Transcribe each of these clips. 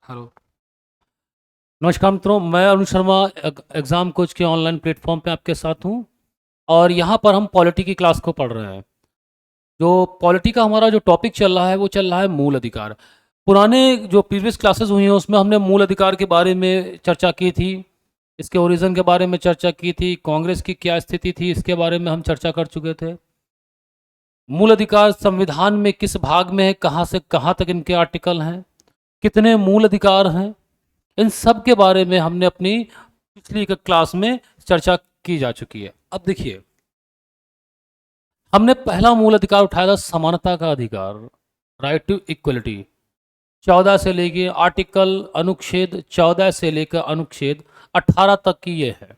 Hello. नमस्कार मित्रों, मैं अरुण शर्मा एग्ज़ाम कोच के ऑनलाइन प्लेटफॉर्म पे आपके साथ हूँ। और यहाँ पर हम पॉलिटी की क्लास को पढ़ रहे हैं। जो पॉलिटी का हमारा जो टॉपिक चल रहा है वो चल रहा है मूल अधिकार। पुराने जो प्रीवियस क्लासेस हुई हैं उसमें हमने मूल अधिकार के बारे में चर्चा की थी, इसके ओरिजिन के बारे में चर्चा की थी, कांग्रेस की क्या स्थिति थी इसके बारे में हम चर्चा कर चुके थे। मूल अधिकार संविधान में किस भाग में है, कहाँ से कहाँ तक इनके आर्टिकल हैं, कितने मूल अधिकार हैं, इन सब के बारे में हमने अपनी पिछली एक क्लास में चर्चा की जा चुकी है। अब देखिए, हमने पहला मूल अधिकार उठाया था समानता का अधिकार, राइट टू इक्वलिटी। 14 से लेके आर्टिकल अनुच्छेद 14 से लेकर अनुच्छेद 18 तक की ये है।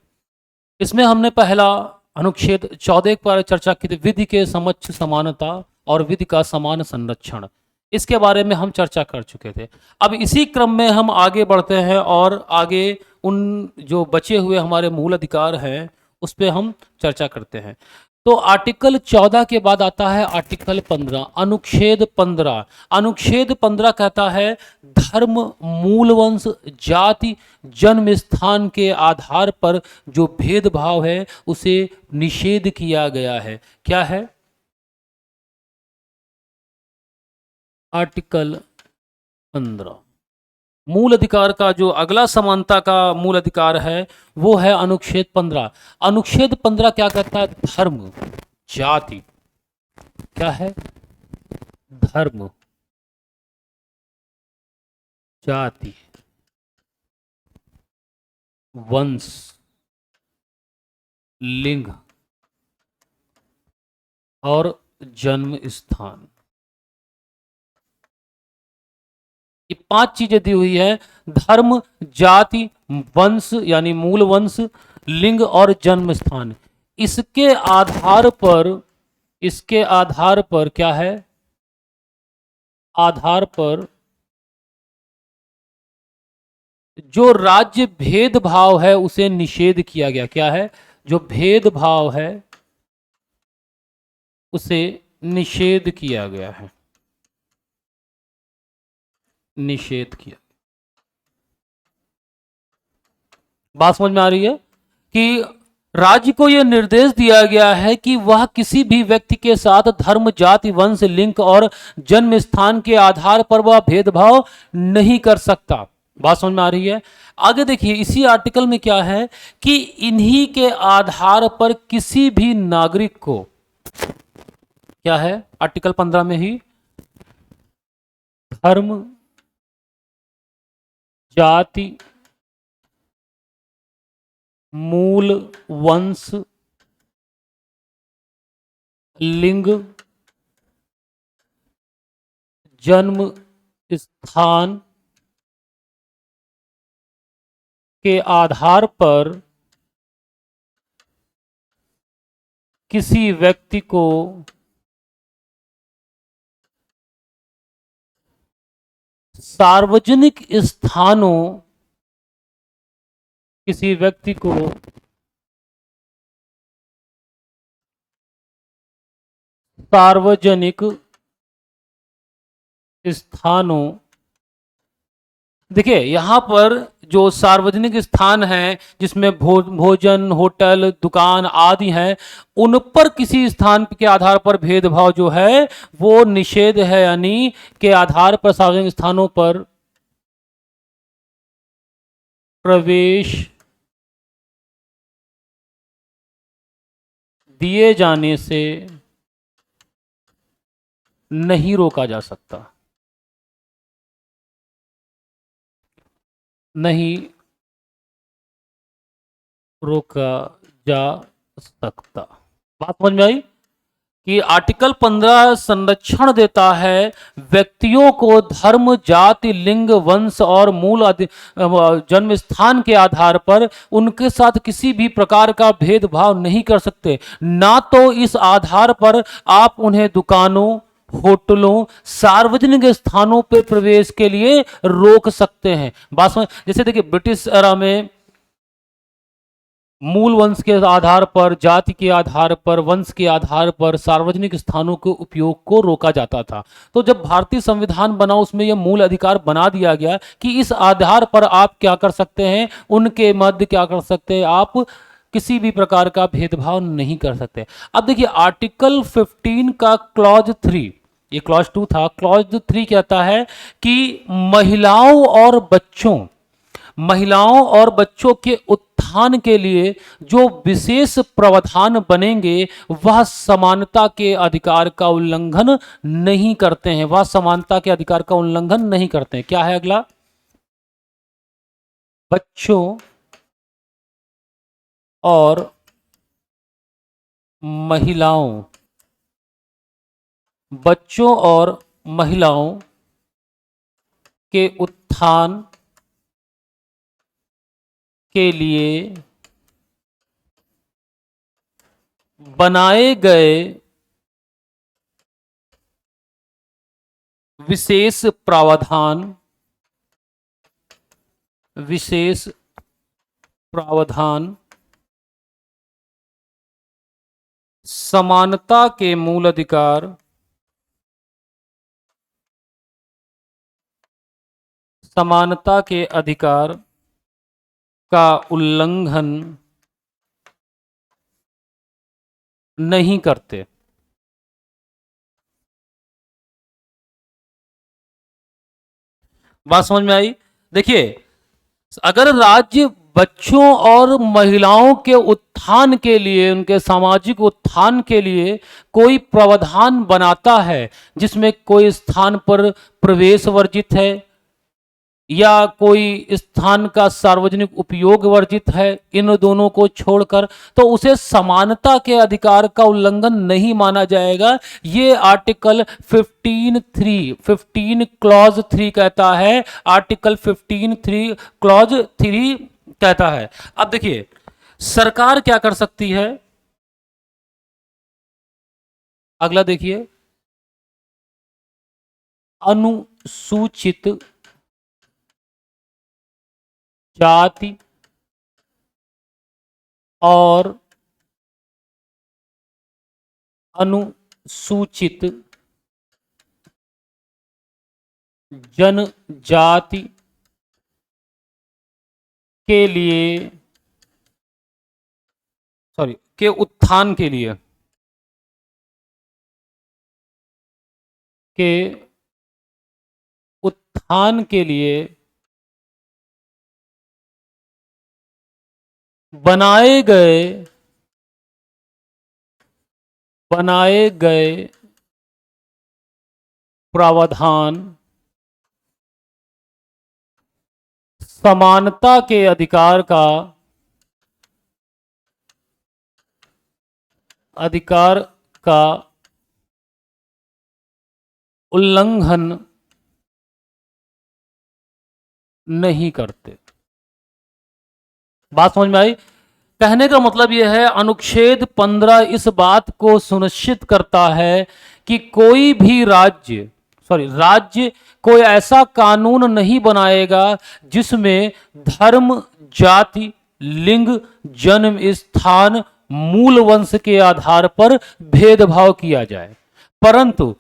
इसमें हमने पहला अनुच्छेद 14 के बारे में चर्चा की थी, विधि के समक्ष समानता और विधि का समान संरक्षण। इसके बारे में हम चर्चा कर चुके थे। अब इसी क्रम में हम आगे बढ़ते हैं और आगे उन जो बचे हुए हमारे मूल अधिकार हैं उस पर हम चर्चा करते हैं। तो आर्टिकल 14 के बाद आता है आर्टिकल 15, अनुच्छेद 15। अनुच्छेद 15 कहता है धर्म, मूल वंश, जाति, जन्म स्थान के आधार पर जो भेदभाव है उसे निषेध किया गया है। क्या है? आर्टिकल 15। मूल अधिकार का जो अगला समानता का मूल अधिकार है वो है अनुच्छेद 15। अनुच्छेद 15 क्या कहता है? धर्म, जाति, क्या है? धर्म, जाति, वंश, लिंग और जन्म स्थान। ये 5 चीजें दी हुई है। धर्म, जाति, वंश यानी मूल वंश, लिंग और जन्म स्थान। इसके आधार पर, इसके आधार पर क्या है? आधार पर जो राज्य भेदभाव है उसे निषेध किया गया। क्या है? जो भेदभाव है उसे निषेध किया गया है। निषेध किया। बात समझ में आ रही है कि राज्य को यह निर्देश दिया गया है कि वह किसी भी व्यक्ति के साथ धर्म, जाति, वंश, लिंग और जन्म स्थान के आधार पर वह भेदभाव नहीं कर सकता। बात समझ में आ रही है? आगे देखिए, इसी आर्टिकल में क्या है कि इन्हीं के आधार पर किसी भी नागरिक को, क्या है आर्टिकल 15 में ही, धर्म, जाति, मूल वंश, लिंग, जन्म स्थान के आधार पर किसी व्यक्ति को सार्वजनिक स्थानों, किसी व्यक्ति को सार्वजनिक स्थानों, देखिए यहां पर जो सार्वजनिक स्थान हैं जिसमें भोजन, होटल, दुकान आदि हैं, उन पर किसी स्थान के आधार पर भेदभाव जो है वो निषेध है। यानी के आधार पर सार्वजनिक स्थानों पर प्रवेश दिए जाने से नहीं रोका जा सकता, नहीं रोका जा सकता। बात समझ में आई कि आर्टिकल 15 संरक्षण देता है व्यक्तियों को धर्म, जाति, लिंग, वंश और मूल जन्म स्थान के आधार पर उनके साथ किसी भी प्रकार का भेदभाव नहीं कर सकते। ना तो इस आधार पर आप उन्हें दुकानों, होटलों, सार्वजनिक स्थानों पर प्रवेश के लिए रोक सकते हैं। बात समझ, जैसे देखिए ब्रिटिश एरा में मूल वंश के आधार पर, जाति के आधार पर, वंश के आधार पर सार्वजनिक स्थानों के उपयोग को रोका जाता था। तो जब भारतीय संविधान बना उसमें यह मूल अधिकार बना दिया गया कि इस आधार पर आप क्या कर सकते हैं, उनके मध्य क्या कर सकते हैं, आप किसी भी प्रकार का भेदभाव नहीं कर सकते। अब देखिए आर्टिकल 15 का क्लॉज 3, ये क्लॉज 2 था, क्लॉज 3 कहता है कि महिलाओं और बच्चों के उत्थान के लिए जो विशेष प्रावधान बनेंगे वह समानता के अधिकार का उल्लंघन नहीं करते हैं, वह समानता के अधिकार का उल्लंघन नहीं करते हैं। क्या है अगला? बच्चों और महिलाओं बच्चों और महिलाओं के उत्थान के लिए बनाए गए विशेष प्रावधान समानता के मूल अधिकार समानता के अधिकार का उल्लंघन नहीं करते। बात समझ में आई? देखिए अगर राज्य बच्चों और महिलाओं के उत्थान के लिए, उनके सामाजिक उत्थान के लिए कोई प्रावधान बनाता है जिसमें कोई स्थान पर प्रवेश वर्जित है या कोई स्थान का सार्वजनिक उपयोग वर्जित है, इन दोनों को छोड़कर, तो उसे समानता के अधिकार का उल्लंघन नहीं माना जाएगा। ये आर्टिकल 15 क्लॉज 3 कहता है, आर्टिकल 15 क्लॉज 3 कहता है। अब देखिए सरकार क्या कर सकती है, अगला देखिए, अनुसूचित जाति और अनुसूचित जनजाति के लिए के उत्थान के लिए बनाए गए प्रावधान समानता के अधिकार का उल्लंघन नहीं करते। बात समझ में आई? कहने का मतलब यह है अनुच्छेद 15 इस बात को सुनिश्चित करता है कि कोई भी राज्य कोई ऐसा कानून नहीं बनाएगा जिसमें धर्म, जाति, लिंग, जन्म स्थान, मूल वंश के आधार पर भेदभाव किया जाए, परंतु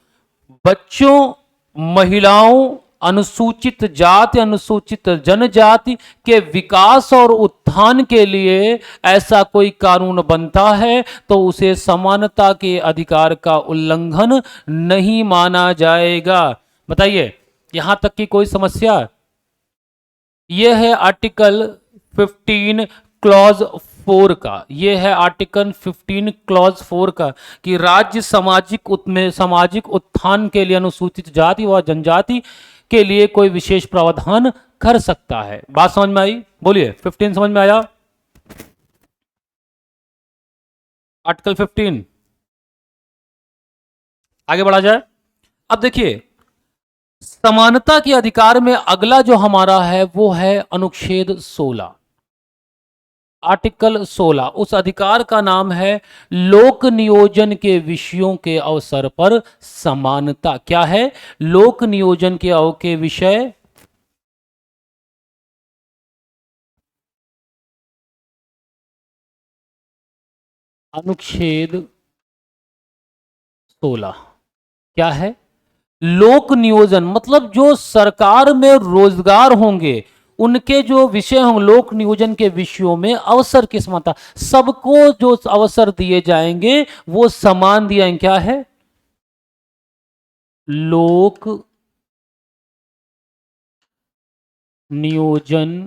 बच्चों, महिलाओं, अनुसूचित जाति, अनुसूचित जनजाति के विकास और उत्थान के लिए ऐसा कोई कानून बनता है तो उसे समानता के अधिकार का उल्लंघन नहीं माना जाएगा। बताइए यहां तक की कोई समस्या? यह है आर्टिकल 15 क्लॉज 4 का, यह है आर्टिकल 15 क्लॉज 4 का कि राज्य सामाजिक उत्थान के लिए अनुसूचित जाति व जनजाति के लिए कोई विशेष प्रावधान कर सकता है। बात समझ में आई? बोलिए 15 समझ में आया? आर्टिकल 15 आगे बढ़ा जाए। अब देखिए समानता के अधिकार में अगला जो हमारा है वो है अनुच्छेद 16, आर्टिकल 16। उस अधिकार का नाम है लोक नियोजन के विषयों के अवसर पर समानता। क्या है? लोक नियोजन के विषय अनुच्छेद 16 क्या है? लोक नियोजन, मतलब जो सरकार में रोजगार होंगे उनके जो विषय होंगे, लोक नियोजन के विषयों में अवसर की समानता, सबको जो अवसर दिए जाएंगे वो समान दिए जाएंगे। क्या है? लोक नियोजन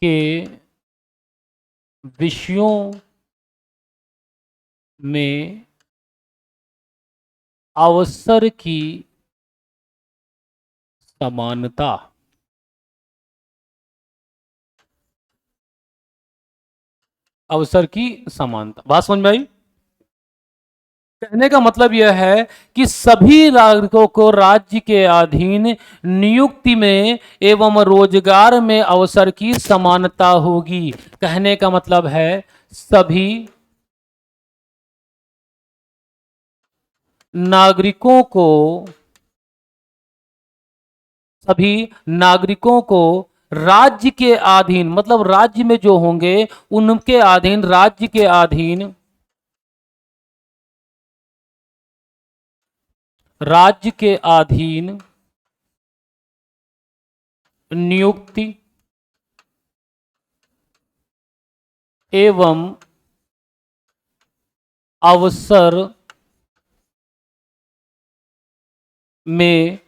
के विषयों में अवसर की समानता। अवसर की समानता, बात समझ में आई? कहने का मतलब यह है कि सभी नागरिकों को राज्य के अधीन नियुक्ति में एवं रोजगार में अवसर की समानता होगी। कहने का मतलब है नागरिकों को सभी नागरिकों को राज्य के अधीन, मतलब राज्य में जो होंगे उनके अधीन, राज्य के अधीन, राज्य के अधीन नियुक्ति एवं अवसर में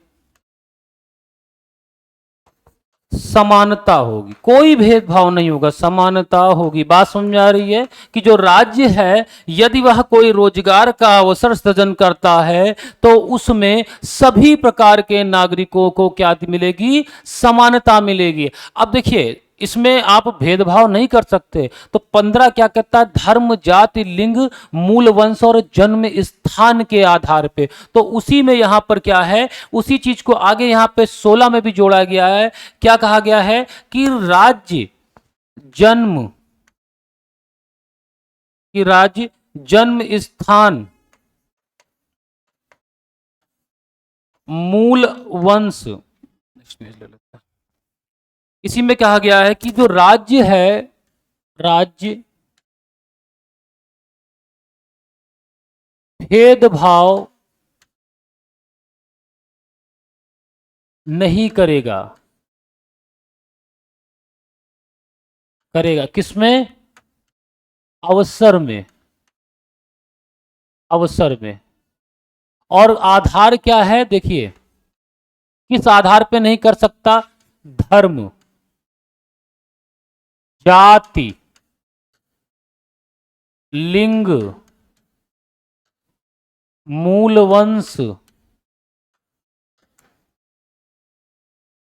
समानता होगी, कोई भेदभाव नहीं होगा, समानता होगी। बात समझ में आ रही है कि जो राज्य है यदि वह कोई रोजगार का अवसर सृजन करता है तो उसमें सभी प्रकार के नागरिकों को क्या मिलेगी? समानता मिलेगी। अब देखिए इसमें आप भेदभाव नहीं कर सकते, तो 15 क्या कहता है? धर्म, जाति, लिंग, मूल वंश और जन्म स्थान के आधार पे। तो उसी में यहां पर क्या है, उसी चीज को आगे यहां पे 16 में भी जोड़ा गया है। क्या कहा गया है कि जन्म राज्य जन्म स्थान, मूल वंश, इसी में कहा गया है कि जो राज्य है, राज्य भेदभाव नहीं करेगा। करेगा किसमें? अवसर में, अवसर में। और आधार क्या है? देखिए किस आधार पे नहीं कर सकता? धर्म, जाति, लिंग, मूल वंश,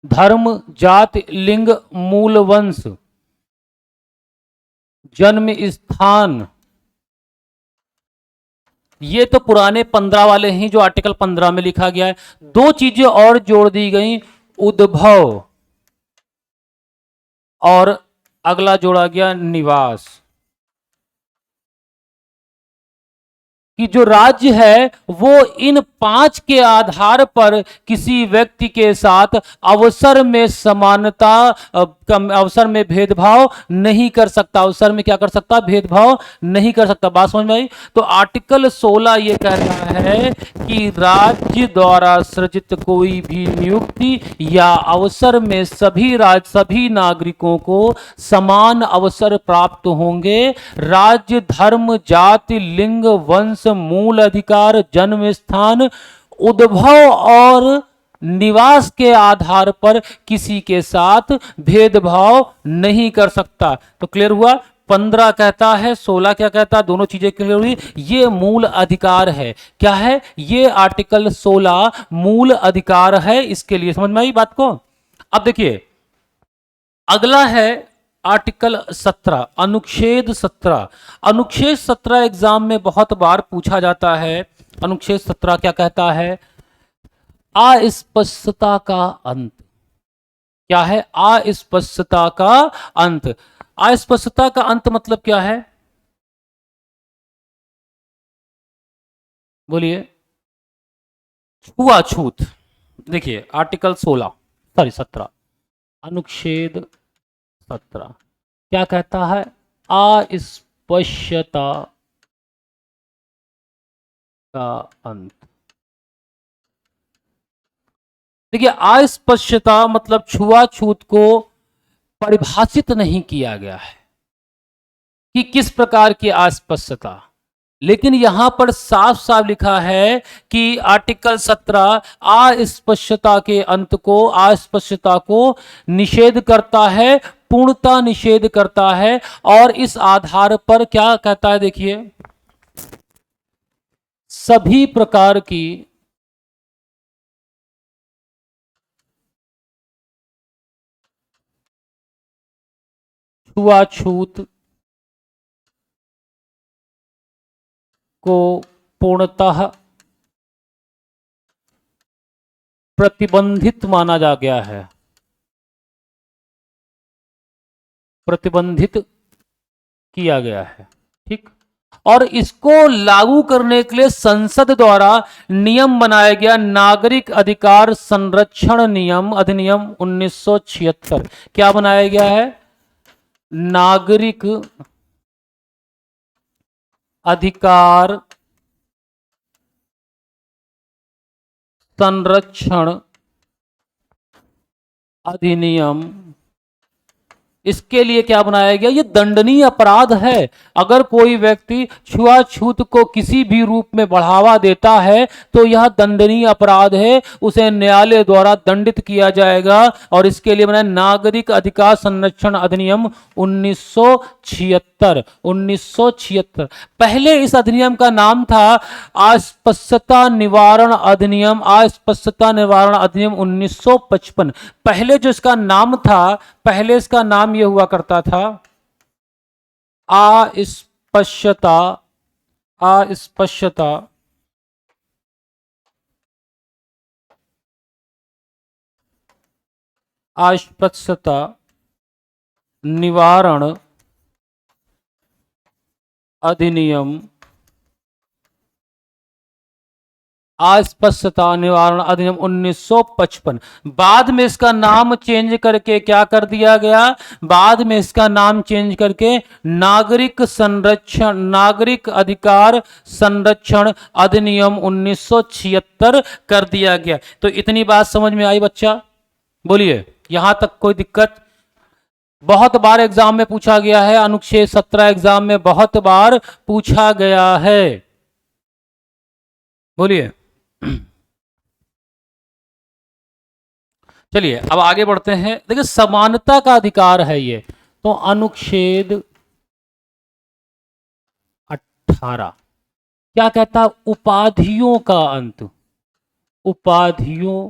धर्म, जाति, लिंग, मूल वंश, जन्म स्थान। ये तो पुराने 15 वाले हैं जो आर्टिकल 15 में लिखा गया है। दो चीजें और जोड़ दी गई, उद्भव और अगला जोड़ा गया निवास। कि जो राज्य है वो इन 5 के आधार पर किसी व्यक्ति के साथ अवसर में समानता, अवसर में भेदभाव नहीं कर सकता। अवसर में क्या कर सकता? भेदभाव नहीं कर सकता। बात समझ में आई? तो आर्टिकल 16 ये कह रहा है कि राज्य द्वारा सृजित कोई भी नियुक्ति या अवसर में सभी नागरिकों को समान अवसर प्राप्त होंगे। राज्य, धर्म, जाति, लिंग, वंश, मूल अधिकार, जन्म स्थान, उद्भव और निवास के आधार पर किसी के साथ भेदभाव नहीं कर सकता। तो क्लियर हुआ? 15 कहता है, 16 क्या कहता है? दोनों चीजें क्लियर हुई। ये मूल अधिकार है। क्या है ये? आर्टिकल 16 मूल अधिकार है। इसके लिए समझ में आई बात को? अब देखिए अगला है आर्टिकल 17, अनुच्छेद 17। अनुच्छेद 17 एग्जाम में बहुत बार पूछा जाता है। अनुच्छेद 17 क्या कहता है? अस्पष्टता का अंत। क्या है? अस्पष्टता का अंत। अस्पष्टता का अंत मतलब क्या है? बोलिए। छुआछूत। देखिए आर्टिकल 16 सॉरी 17, अनुच्छेद 17 क्या कहता है? अस्पृश्यता का अंत। देखिए, अस्पृश्यता मतलब छुआछूत को परिभाषित नहीं किया गया है कि किस प्रकार की अस्पृश्यता, लेकिन यहां पर साफ साफ लिखा है कि आर्टिकल 17 अस्पृश्यता के अंत को, अस्पृश्यता को निषेध करता है, पूर्णता निषेध करता है। और इस आधार पर क्या कहता है, देखिए, सभी प्रकार की छुआछूत को पूर्णतः प्रतिबंधित माना जा गया है, प्रतिबंधित किया गया है। ठीक। और इसको लागू करने के लिए संसद द्वारा नियम बनाया गया, नागरिक अधिकार संरक्षण नियम अधिनियम 1976। क्या बनाया गया है? नागरिक अधिकार संरक्षण अधिनियम। इसके लिए क्या बनाया गया? ये दंडनीय अपराध है। अगर कोई व्यक्ति छुआछूत को किसी भी रूप में बढ़ावा देता है तो यह दंडनीय अपराध है, उसे न्यायालय द्वारा दंडित किया जाएगा। और इसके लिए बनाया नागरिक अधिकार संरक्षण अधिनियम 1976। 1976। पहले इस अधिनियम का नाम था अस्पृश्यता निवारण अधिनियम, अस्पृश्यता निवारण अधिनियम 1955। पहले जो इसका नाम था, पहले इसका नाम यह हुआ करता था अस्पृश्यता, अस्पृश्यता अस्पृश्यता निवारण अधिनियम, अस्पृश्यता निवारण अधिनियम 1955। बाद में इसका नाम चेंज करके क्या कर दिया गया? बाद में इसका नाम चेंज करके नागरिक संरक्षण, नागरिक अधिकार संरक्षण अधिनियम 1976 कर दिया गया। तो इतनी बात समझ में आई बच्चा? बोलिए, यहां तक कोई दिक्कत? बहुत बार एग्जाम में पूछा गया है, अनुच्छेद 17 एग्जाम में बहुत बार पूछा गया है। बोलिए। चलिए अब आगे बढ़ते हैं। देखिए, समानता का अधिकार है ये, तो अनुच्छेद 18 क्या कहता है? उपाधियों का अंत, उपाधियों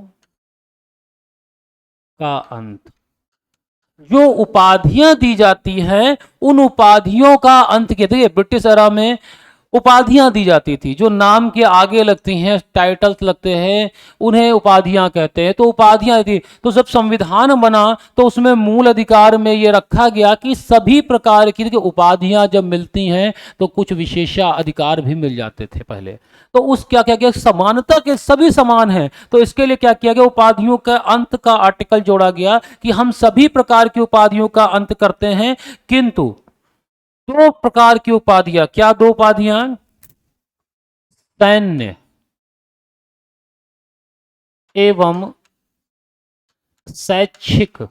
का अंत। जो उपाधियां दी जाती हैं उन उपाधियों का अंत किया। देखिए, ब्रिटिश एरा में उपाधियां दी जाती थी, जो नाम के आगे लगती हैं, टाइटल्स लगते हैं, उन्हें उपाधियां कहते हैं। तो उपाधियां थी, तो जब संविधान बना तो उसमें मूल अधिकार में यह रखा गया कि सभी प्रकार की उपाधियां जब मिलती हैं तो कुछ विशेषा अधिकार भी मिल जाते थे पहले। तो उस क्या क्या गया? समानता के सभी समान हैं, तो इसके लिए क्या किया गया? उपाधियों का अंत का आर्टिकल जोड़ा गया कि हम सभी प्रकार की उपाधियों का अंत करते हैं, किंतु दो प्रकार की उपाधियां। क्या दो उपाधियां? सैन्य एवं शैक्षिक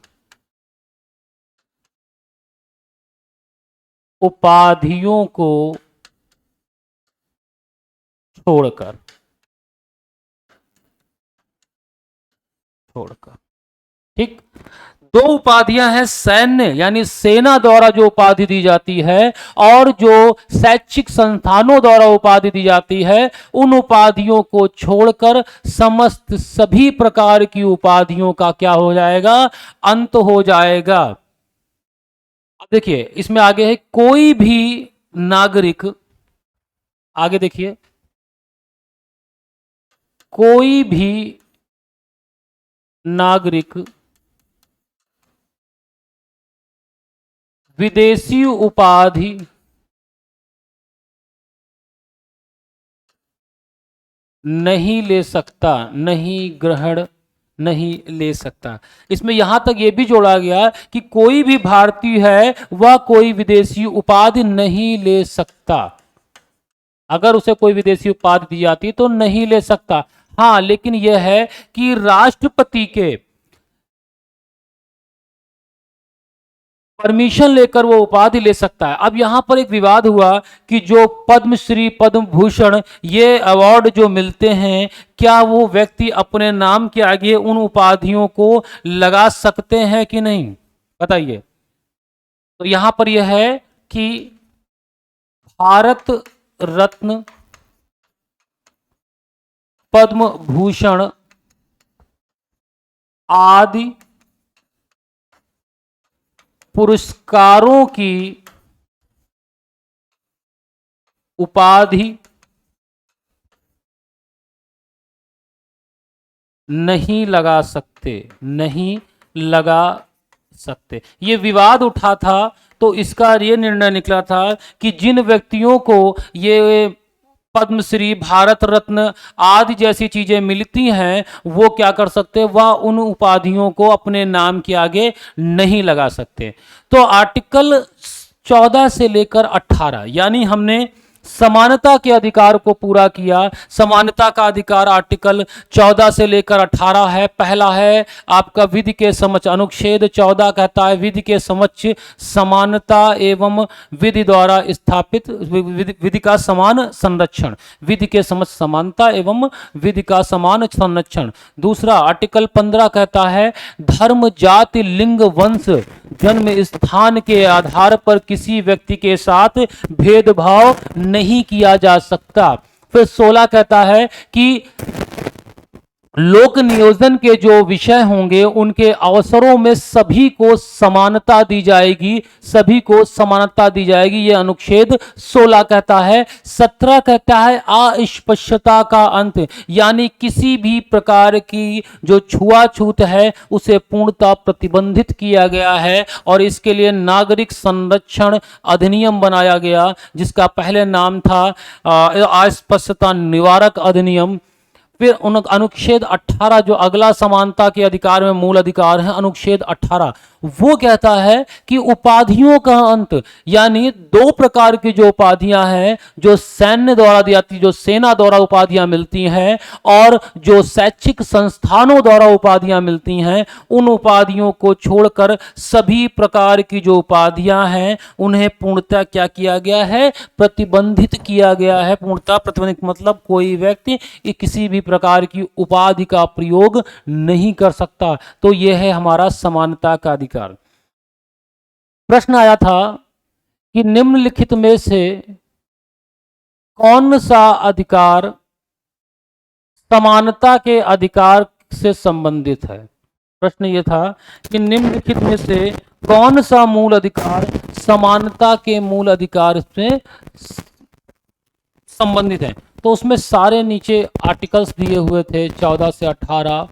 उपाधियों को छोड़कर, ठीक। दो उपाधियां हैं, सैन्य यानी सेना द्वारा जो उपाधि दी जाती है, और जो शैक्षिक संस्थानों द्वारा उपाधि दी जाती है। उन उपाधियों को छोड़कर समस्त सभी प्रकार की उपाधियों का क्या हो जाएगा? अंत हो जाएगा। अब देखिए, इसमें आगे है कोई भी नागरिक, आगे देखिए, कोई भी नागरिक विदेशी उपाधि नहीं ले सकता, नहीं ग्रहण नहीं ले सकता। इसमें यहां तक ये भी जोड़ा गया कि कोई भी भारतीय है वह कोई विदेशी उपाधि नहीं ले सकता। अगर उसे कोई विदेशी उपाधि दी जाती तो नहीं ले सकता। हाँ, लेकिन यह है कि राष्ट्रपति के परमिशन लेकर वो उपाधि ले सकता है। अब यहां पर एक विवाद हुआ कि जो पद्मश्री, पद्म भूषण, ये अवार्ड जो मिलते हैं, क्या वो व्यक्ति अपने नाम के आगे उन उपाधियों को लगा सकते हैं कि नहीं, बताइए। तो यहां पर यह है कि भारत रत्न, पद्म भूषण आदि पुरस्कारों की उपाधि नहीं लगा सकते, नहीं लगा सकते। ये विवाद उठा था, तो इसका ये निर्णय निकला था कि जिन व्यक्तियों को ये पद्मश्री, भारत रत्न आदि जैसी चीजें मिलती हैं, वो क्या कर सकते, वह उन उपाधियों को अपने नाम के आगे नहीं लगा सकते। तो आर्टिकल 14 से लेकर 18, यानी हमने समानता के अधिकार को पूरा किया। समानता का अधिकार आर्टिकल 14 से लेकर 18 है। पहला है आपका विधि के समक्ष, अनुच्छेद 14 कहता है विधि के समक्ष समानता एवं विधि द्वारा स्थापित विधि का समान संरक्षण, विधि के समक्ष समानता एवं विधि का समान संरक्षण। दूसरा आर्टिकल 15 कहता है धर्म, जाति, लिंग, वंश, जन्म स्थान के आधार पर किसी व्यक्ति के साथ भेदभाव नहीं किया जा सकता। फिर 16 कहता है कि लोक नियोजन के जो विषय होंगे उनके अवसरों में सभी को समानता दी जाएगी, सभी को समानता दी जाएगी, ये अनुच्छेद 16 कहता है। 17 कहता है अस्पृश्यता का अंत, यानी किसी भी प्रकार की जो छुआछूत है उसे पूर्णतः प्रतिबंधित किया गया है, और इसके लिए नागरिक संरक्षण अधिनियम बनाया गया, जिसका पहले नाम था अस्पृश्यता निवारक अधिनियम। फिर अनुच्छेद 18 जो अगला समानता के अधिकार में मूल अधिकार है, अनुच्छेद 18 वो कहता है कि उपाधियों का अंत, यानी दो प्रकार की जो उपाधियां हैं, जो सैन्य द्वारा दी जाती, जो सेना द्वारा उपाधियां मिलती हैं, और जो शैक्षिक संस्थानों द्वारा उपाधियां मिलती हैं, उन उपाधियों को छोड़कर सभी प्रकार की जो उपाधियां हैं उन्हें पूर्णतः क्या किया गया है, प्रतिबंधित किया गया है। पूर्णतः प्रतिबंधित मतलब कोई व्यक्ति किसी भी प्रकार की उपाधि का प्रयोग नहीं कर सकता। तो यह है हमारा समानता का अधिकार। प्रश्न आया था कि निम्नलिखित में से कौन सा अधिकार समानता के अधिकार से संबंधित है। प्रश्न यह था कि निम्नलिखित में से कौन सा मूल अधिकार समानता के मूल अधिकार से संबंधित है। तो उसमें सारे नीचे आर्टिकल्स दिए हुए थे, 14 से 18,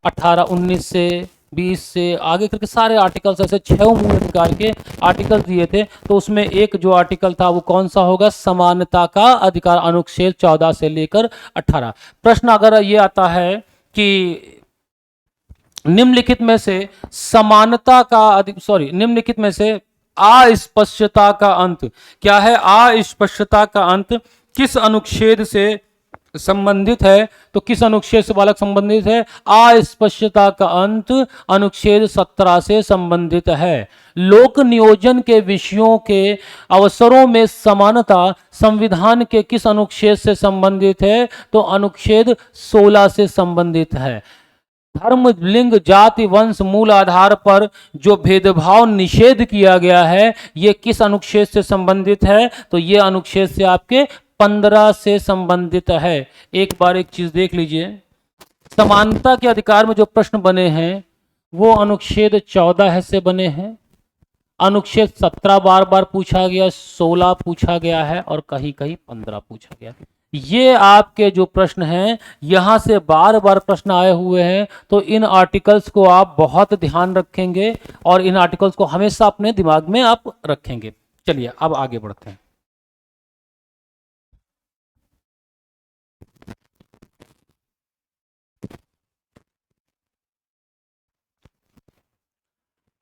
18, 19 से 20 से आगे करके सारे आर्टिकल्स, ऐसे 6 मूल अधिकार के आर्टिकल्स दिए थे। तो उसमें एक जो आर्टिकल था वो कौन सा होगा, समानता का अधिकार, अनुच्छेद 14 से लेकर 18। प्रश्न अगर ये आता है कि निम्नलिखित में से समानता का निम्नलिखित में से अस्पृश्यता का अंत क्या है, अस्पृश्यता का अंत किस अनुच्छेद से संबंधित है। तो किस अनुच्छेद से बालक संबंधित है, अस्पृश्यता का अंत अनुच्छेद 17 से संबंधित है। लोक नियोजन के विषयों के अवसरों में समानता संविधान के किस अनुच्छेद से संबंधित है, तो अनुच्छेद 16 से संबंधित है। धर्म, लिंग, जाति, वंश, मूल आधार पर जो भेदभाव निषेध किया गया है, ये किस अनुच्छेद से संबंधित है, तो ये अनुच्छेद से आपके 15 से संबंधित है। एक बार एक चीज देख लीजिए, समानता के अधिकार में जो प्रश्न बने हैं वो अनुच्छेद 14 से बने हैं। अनुच्छेद 17 बार बार पूछा गया, 16 पूछा गया है, और कहीं कहीं 15 पूछा गया। ये आपके जो प्रश्न हैं यहां से बार बार प्रश्न आए हुए हैं, तो इन आर्टिकल्स को आप बहुत ध्यान रखेंगे और इन आर्टिकल्स को हमेशा अपने दिमाग में आप रखेंगे। चलिए अब आगे बढ़ते हैं।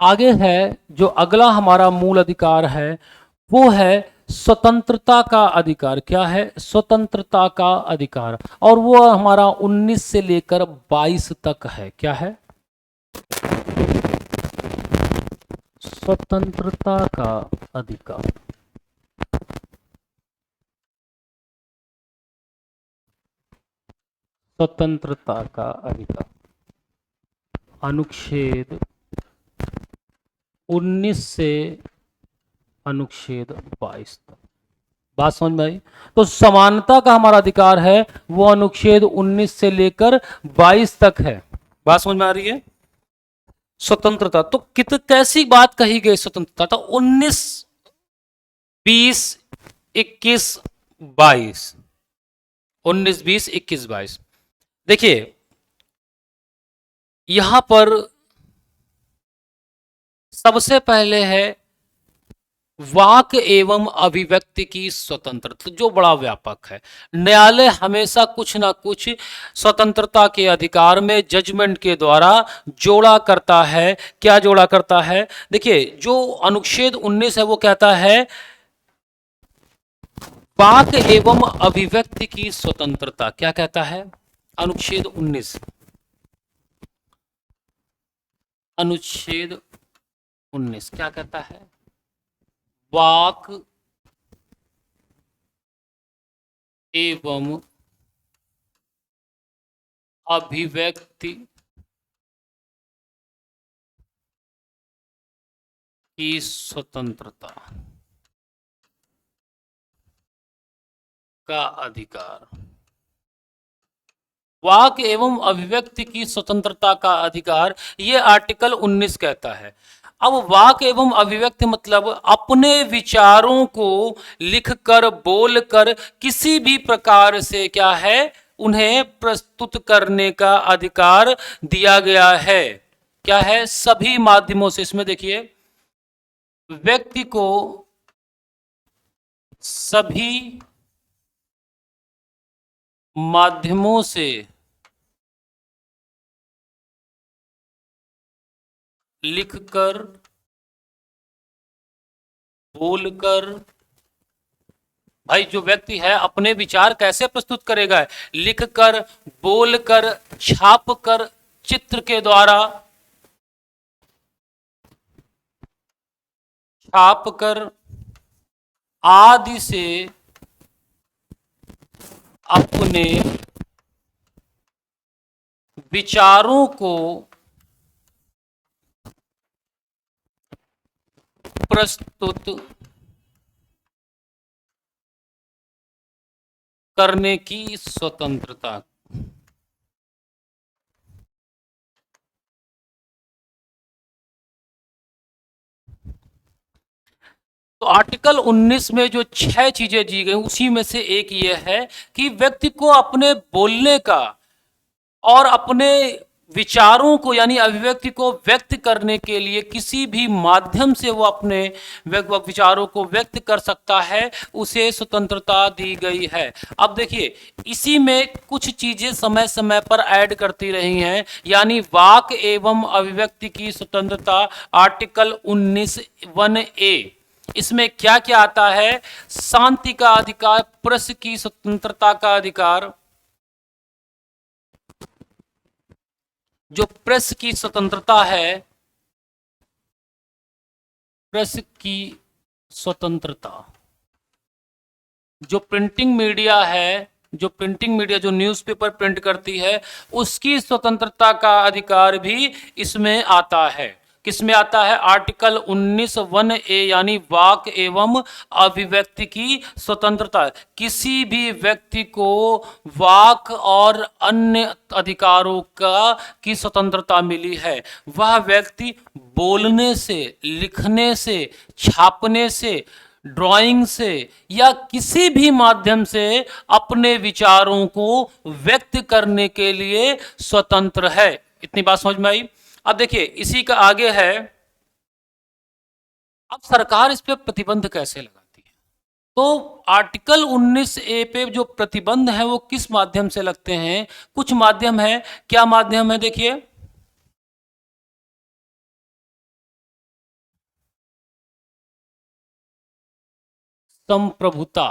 आगे है जो अगला हमारा मूल अधिकार है वो है स्वतंत्रता का अधिकार। क्या है? स्वतंत्रता का अधिकार। और वो हमारा 19 से लेकर 22 तक है। क्या है? स्वतंत्रता का अधिकार। स्वतंत्रता का अधिकार अनुच्छेद 19 से अनुच्छेद 22 तक। बात समझ में आई? तो समानता का हमारा अधिकार है वो अनुच्छेद 19 से लेकर 22 तक है। बात समझ में आ रही है? स्वतंत्रता तो कैसी बात कही गई? स्वतंत्रता तो 19, 20, 21, 22। 19, 20, 21, 22। देखिए यहां पर सबसे पहले है वाक एवं अभिव्यक्ति की स्वतंत्रता, जो बड़ा व्यापक है। न्यायालय हमेशा कुछ ना कुछ स्वतंत्रता के अधिकार में जजमेंट के द्वारा जोड़ा करता है। क्या जोड़ा करता है? देखिए जो अनुच्छेद 19 है वो कहता है वाक एवं अभिव्यक्ति की स्वतंत्रता। क्या कहता है? अनुच्छेद 19, अनुच्छेद 19 क्या कहता है? वाक एवं अभिव्यक्ति की स्वतंत्रता का अधिकार। वाक एवं अभिव्यक्ति की स्वतंत्रता का अधिकार ये आर्टिकल 19 कहता है। अब वाक एवं अभिव्यक्ति मतलब अपने विचारों को लिखकर बोलकर किसी भी प्रकार से क्या है उन्हें प्रस्तुत करने का अधिकार दिया गया है। क्या है? सभी माध्यमों से। इसमें देखिए व्यक्ति को सभी माध्यमों से लिखकर बोलकर, भाई जो व्यक्ति है अपने विचार कैसे प्रस्तुत करेगा? लिखकर, बोलकर, छापकर, चित्र के द्वारा छापकर आदि से अपने विचारों को प्रस्तुत करने की स्वतंत्रता। तो आर्टिकल 19 में जो 6 चीजें दी गई उसी में से एक ये है कि व्यक्ति को अपने बोलने का और अपने विचारों को यानी अभिव्यक्ति को व्यक्त करने के लिए किसी भी माध्यम से वो अपने विचारों को व्यक्त कर सकता है, उसे स्वतंत्रता दी गई है। अब देखिए इसी में कुछ चीजें समय समय पर ऐड करती रही हैं, यानी वाक एवं अभिव्यक्ति की स्वतंत्रता आर्टिकल 19 1A। इसमें क्या क्या आता है? शांति का अधिकार, प्रेस की स्वतंत्रता का अधिकार, जो प्रेस की स्वतंत्रता है, प्रेस की स्वतंत्रता, जो प्रिंटिंग मीडिया है, जो प्रिंटिंग मीडिया जो न्यूज़पेपर प्रिंट करती है उसकी स्वतंत्रता का अधिकार भी इसमें आता है। किसमें आता है? आर्टिकल 19 1A यानी वाक एवं अभिव्यक्ति की स्वतंत्रता। किसी भी व्यक्ति को वाक और अन्य अधिकारों का की स्वतंत्रता मिली है। वह व्यक्ति बोलने से, लिखने से, छापने से, ड्राइंग से या किसी भी माध्यम से अपने विचारों को व्यक्त करने के लिए स्वतंत्र है। इतनी बात समझ में आई? अब देखिए इसी का आगे है, अब सरकार इस पे प्रतिबंध कैसे लगाती है? तो आर्टिकल 19A पे जो प्रतिबंध है वो किस माध्यम से लगते हैं? कुछ माध्यम है। क्या माध्यम है? देखिए संप्रभुता,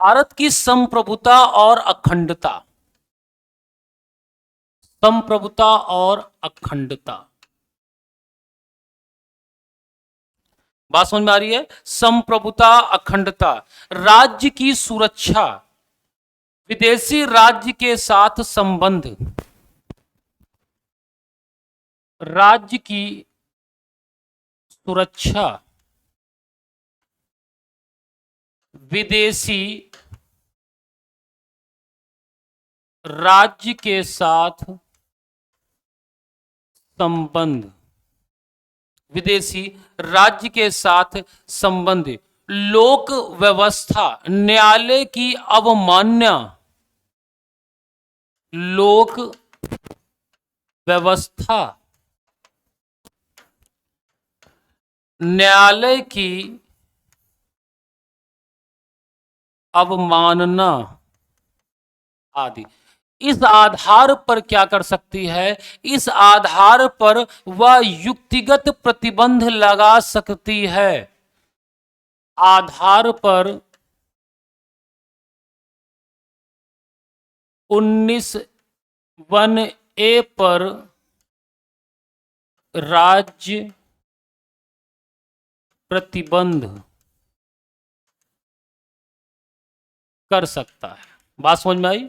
भारत की संप्रभुता और अखंडता, संप्रभुता और अखंडता, बात समझ में आ रही है? संप्रभुता, अखंडता, राज्य की सुरक्षा, विदेशी राज्य के साथ संबंध, राज्य की सुरक्षा, विदेशी राज्य के साथ संबंध, विदेशी राज्य के साथ संबंध, लोक व्यवस्था, न्यायालय की अवमानना, लोक व्यवस्था, न्यायालय की अवमानना आदि। इस आधार पर क्या कर सकती है? इस आधार पर वह युक्तिगत प्रतिबंध लगा सकती है, आधार पर 19(1)(a) पर राज्य प्रतिबंध कर सकता है। बात समझ में आई?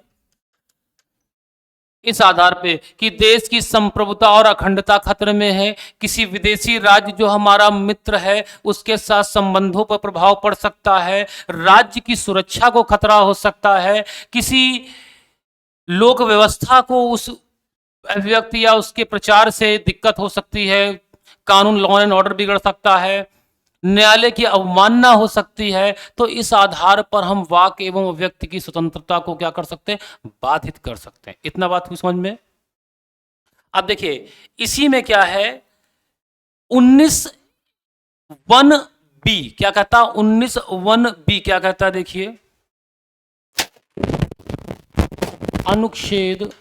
इस आधार पे कि देश की संप्रभुता और अखंडता खतरे में है, किसी विदेशी राज्य जो हमारा मित्र है उसके साथ संबंधों पर प्रभाव पड़ सकता है, राज्य की सुरक्षा को खतरा हो सकता है, किसी लोक व्यवस्था को उस व्यक्ति या उसके प्रचार से दिक्कत हो सकती है, कानून, लॉ एंड ऑर्डर बिगड़ सकता है, न्यायालय की अवमानना हो सकती है। तो इस आधार पर हम वाक एवं व्यक्ति की स्वतंत्रता को क्या कर सकते हैं? बाधित कर सकते हैं। इतना बात हुई समझ में? अब देखिए इसी में क्या है, 19(1)(b) क्या कहता? 19(1)(b) क्या कहता? देखिए अनुच्छेद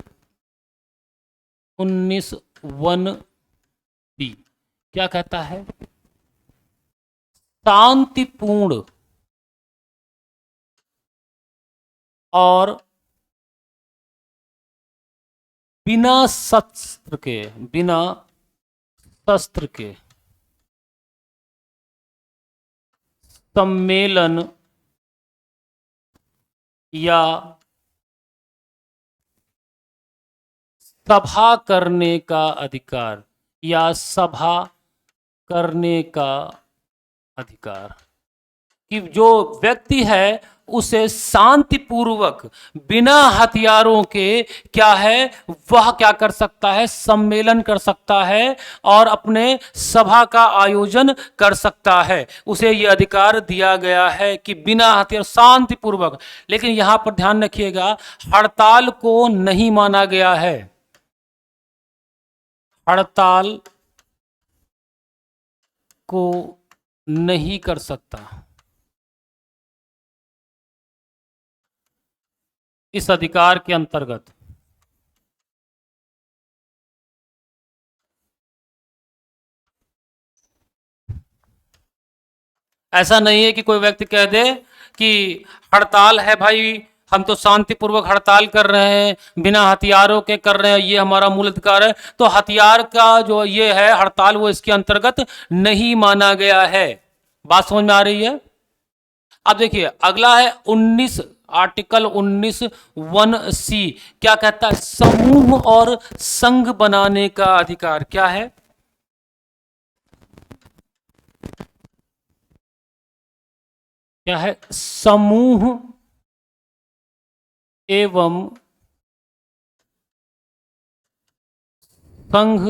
19(1)(b) क्या कहता है? शांतिपूर्ण और बिना शस्त्र के सम्मेलन या सभा करने का अधिकार, या सभा करने का अधिकार, कि जो व्यक्ति है उसे शांतिपूर्वक बिना हथियारों के क्या है, वह क्या कर सकता है? सम्मेलन कर सकता है और अपने सभा का आयोजन कर सकता है। उसे यह अधिकार दिया गया है कि बिना हथियार, शांतिपूर्वक। लेकिन यहां पर ध्यान रखिएगा, हड़ताल को नहीं माना गया है, हड़ताल को नहीं कर सकता इस अधिकार के अंतर्गत। ऐसा नहीं है कि कोई व्यक्ति कह दे कि हड़ताल है भाई, हम तो शांतिपूर्वक हड़ताल कर रहे हैं, बिना हथियारों के कर रहे हैं, ये हमारा मूल अधिकार है, तो हथियार का जो ये है हड़ताल वो इसके अंतर्गत नहीं माना गया है। बात समझ में आ रही है? अब देखिए अगला है 19, आर्टिकल 19(1)(c) क्या कहता है? समूह और संघ बनाने का अधिकार। क्या है? क्या है? समूह एवं संघ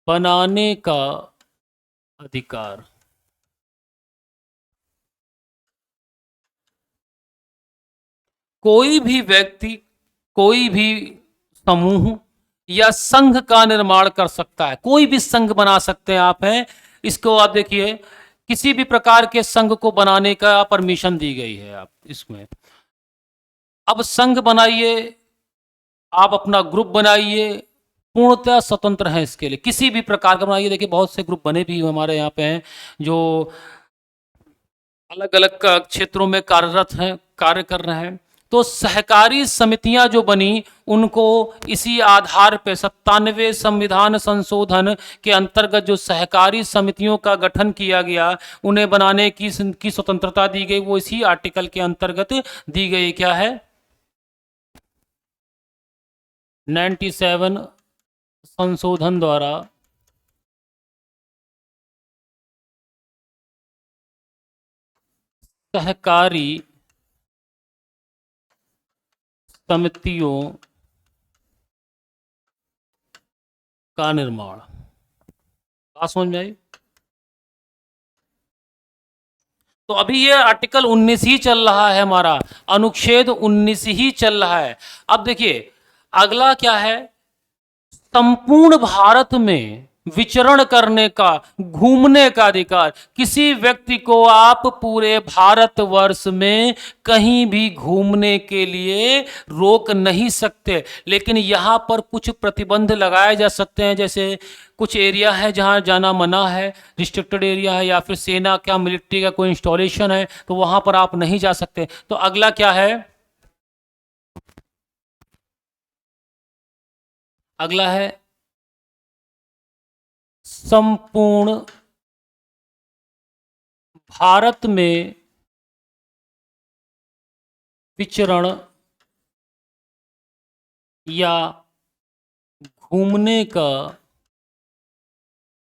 बनाने का अधिकार। कोई भी व्यक्ति, कोई भी समूह या संघ का निर्माण कर सकता है, कोई भी संघ बना सकते हैं आप। हैं इसको आप देखिए, किसी भी प्रकार के संघ को बनाने का परमिशन दी गई है आप इसमें। अब संघ बनाइए, आप अपना ग्रुप बनाइए, पूर्णतः स्वतंत्र हैं इसके लिए, किसी भी प्रकार का बनाइए। देखिए बहुत से ग्रुप बने भी हमारे यहाँ पे हैं जो अलग अलग क्षेत्रों में कार्यरत हैं, कार्य कर रहे हैं। तो सहकारी समितियां जो बनी उनको इसी आधार पे 97 संविधान संशोधन के अंतर्गत जो सहकारी समितियों का गठन किया गया, उन्हें बनाने की स्वतंत्रता दी गई, वो इसी आर्टिकल के अंतर्गत दी गई। क्या है? 97 संशोधन द्वारा सहकारी समितियों का निर्माण। बात समझ में आई? तो अभी ये आर्टिकल 19 ही चल रहा है, हमारा अनुच्छेद 19 ही चल रहा है। अब देखिए अगला क्या है, संपूर्ण भारत में विचरण करने का, घूमने का अधिकार। किसी व्यक्ति को आप पूरे भारतवर्ष में कहीं भी घूमने के लिए रोक नहीं सकते, लेकिन यहां पर कुछ प्रतिबंध लगाए जा सकते हैं। जैसे कुछ एरिया है जहां जाना मना है, रिस्ट्रिक्टेड एरिया है, या फिर सेना क्या मिलिट्री का कोई इंस्टॉलेशन है, तो वहां पर आप नहीं जा सकते। तो अगला क्या है, अगला है संपूर्ण भारत में विचरण या घूमने का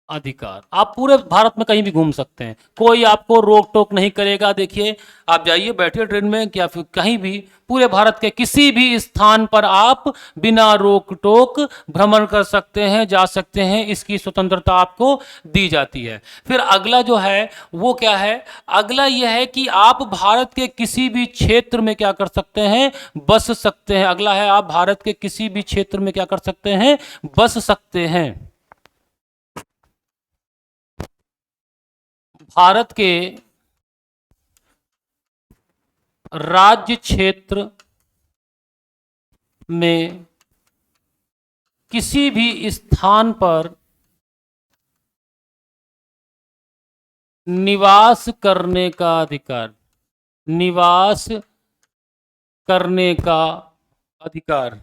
अधिकार। आप पूरे भारत में कहीं भी घूम सकते हैं, कोई आपको रोक टोक नहीं करेगा। देखिए आप जाइए, बैठिए ट्रेन में या फिर कहीं भी, पूरे भारत के किसी भी स्थान पर आप बिना रोक टोक भ्रमण कर सकते हैं, जा सकते हैं, इसकी स्वतंत्रता आपको दी जाती है। फिर अगला जो है वो क्या है, अगला यह है कि आप भारत के किसी भी क्षेत्र में क्या कर सकते हैं, बस सकते हैं। अगला है आप भारत के किसी भी क्षेत्र में क्या कर सकते हैं, बस सकते हैं। भारत के राज्य क्षेत्र में किसी भी स्थान पर निवास करने का अधिकार, निवास करने का अधिकार।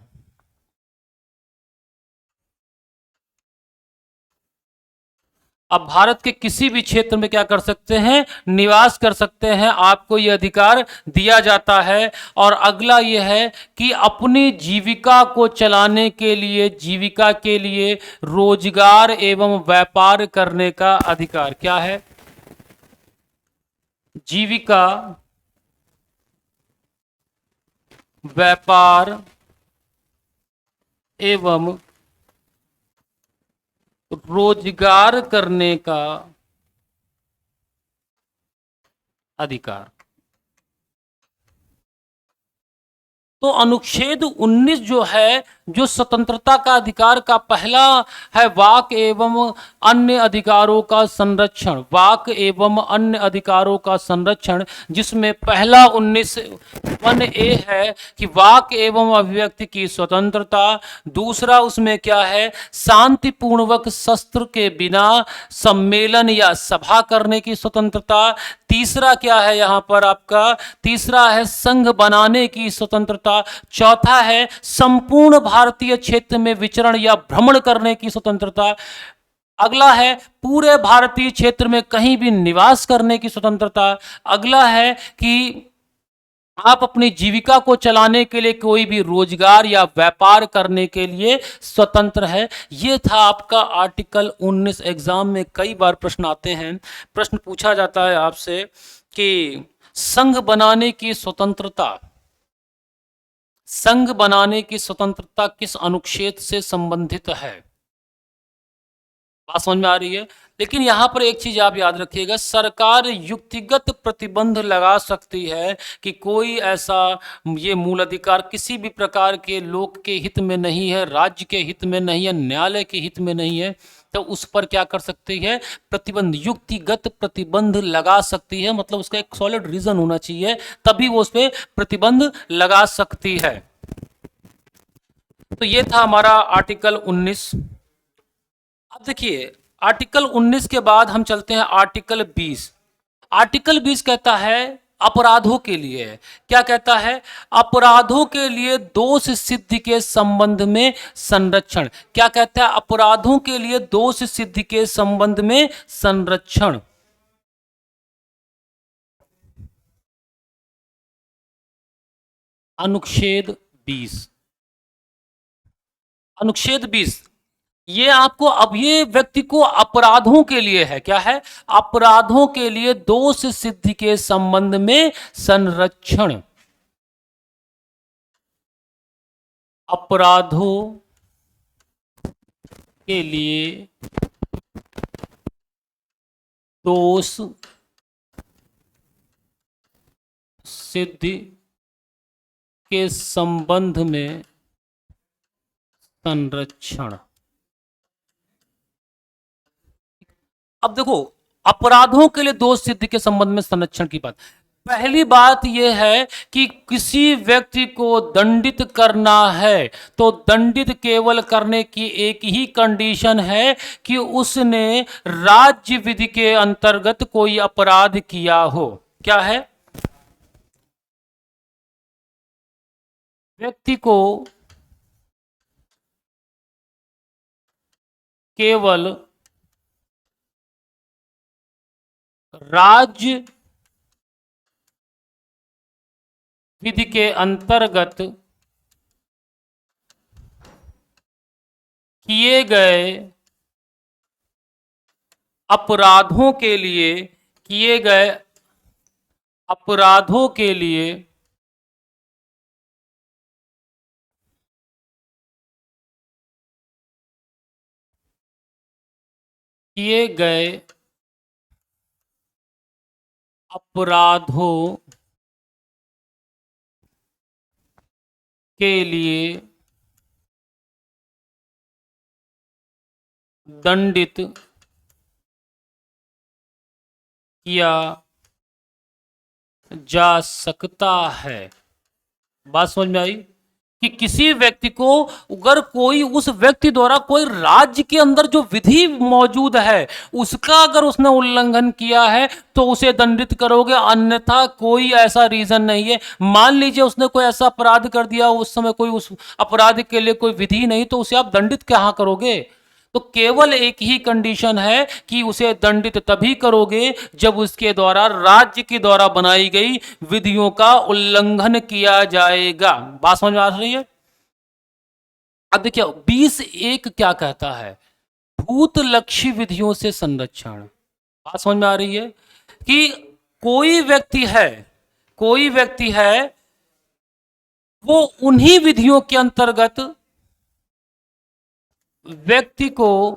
अब भारत के किसी भी क्षेत्र में क्या कर सकते हैं, निवास कर सकते हैं, आपको यह अधिकार दिया जाता है। और अगला यह है कि अपनी जीविका को चलाने के लिए, जीविका के लिए रोजगार एवं व्यापार करने का अधिकार। क्या है? जीविका, व्यापार एवं रोजगार करने का अधिकार। तो अनुच्छेद 19 जो है, जो स्वतंत्रता का अधिकार का पहला है, वाक एवं अन्य अधिकारों का संरक्षण, वाक एवं अन्य अधिकारों का संरक्षण, जिसमें पहला 19(1)(a) है कि वाक एवं अभिव्यक्ति की स्वतंत्रता। दूसरा उसमें क्या है, शांतिपूर्वक शस्त्र के बिना सम्मेलन या सभा करने की स्वतंत्रता। तीसरा क्या है यहां पर आपका, तीसरा है संघ बनाने की स्वतंत्रता। चौथा है संपूर्ण भारतीय क्षेत्र में विचरण या भ्रमण करने की स्वतंत्रता। अगला है पूरे भारतीय क्षेत्र में कहीं भी निवास करने की स्वतंत्रता। अगला है कि आप अपनी जीविका को चलाने के लिए कोई भी रोजगार या व्यापार करने के लिए स्वतंत्र है। यह था आपका आर्टिकल 19। एग्जाम में कई बार प्रश्न आते हैं, प्रश्न पूछा जाता है आपसे कि संघ बनाने की स्वतंत्रता, संघ बनाने की स्वतंत्रता किस अनुच्छेद से संबंधित है। बात समझ में आ रही है? लेकिन यहां पर एक चीज आप याद रखिएगा, सरकार युक्तिगत प्रतिबंध लगा सकती है कि कोई ऐसा, ये मूल अधिकार किसी भी प्रकार के लोक के हित में नहीं है, राज्य के हित में नहीं है, न्यायालय के हित में नहीं है, तो उस पर क्या कर सकती है, प्रतिबंध, युक्तिगत प्रतिबंध लगा सकती है। मतलब उसका एक सॉलिड रीजन होना चाहिए, तभी वो उस पर प्रतिबंध लगा सकती है। तो ये था हमारा आर्टिकल 19। अब देखिए आर्टिकल 19 के बाद हम चलते हैं आर्टिकल 20। आर्टिकल 20 कहता है अपराधों के लिए है। क्या कहता है? अपराधों के लिए दोष सिद्धि के संबंध में संरक्षण। क्या कहता है? अपराधों के लिए दोष सिद्धि के संबंध में संरक्षण। अनुच्छेद 20। अनुच्छेद 20 ये आपको, अब ये व्यक्ति को अपराधों के लिए है। क्या है? अपराधों के लिए दोष सिद्धि के संबंध में संरक्षण। अपराधों के लिए दोष सिद्धि के संबंध में संरक्षण। अब देखो, अपराधों के लिए दोष सिद्धि के संबंध में संरक्षण की बात, पहली बात यह है कि किसी व्यक्ति को दंडित करना है तो दंडित केवल करने की एक ही कंडीशन है कि उसने राज्य विधि के अंतर्गत कोई अपराध किया हो। क्या है? व्यक्ति को केवल राज्य विधि के अंतर्गत किए गए अपराधों के लिए, किए गए अपराधों के लिए किए गए अपराधों के लिए दंडित किया जा सकता है। बात समझ में आई? कि किसी व्यक्ति को, अगर कोई उस व्यक्ति द्वारा कोई राज्य के अंदर जो विधि मौजूद है उसका अगर उसने उल्लंघन किया है तो उसे दंडित करोगे, अन्यथा कोई ऐसा रीजन नहीं है। मान लीजिए उसने कोई ऐसा अपराध कर दिया, उस समय कोई उस अपराध के लिए कोई विधि नहीं, तो उसे आप दंडित कहां करोगे? तो केवल एक ही कंडीशन है कि उसे दंडित तभी करोगे जब उसके द्वारा राज्य के द्वारा बनाई गई विधियों का उल्लंघन किया जाएगा। बात समझ में आ रही है? अब देखिए 20(1) क्या कहता है? भूत लक्ष्य विधियों से संरक्षण। बात समझ में आ रही है? कि कोई व्यक्ति है, कोई व्यक्ति है, वो उन्हीं विधियों के अंतर्गत व्यक्ति को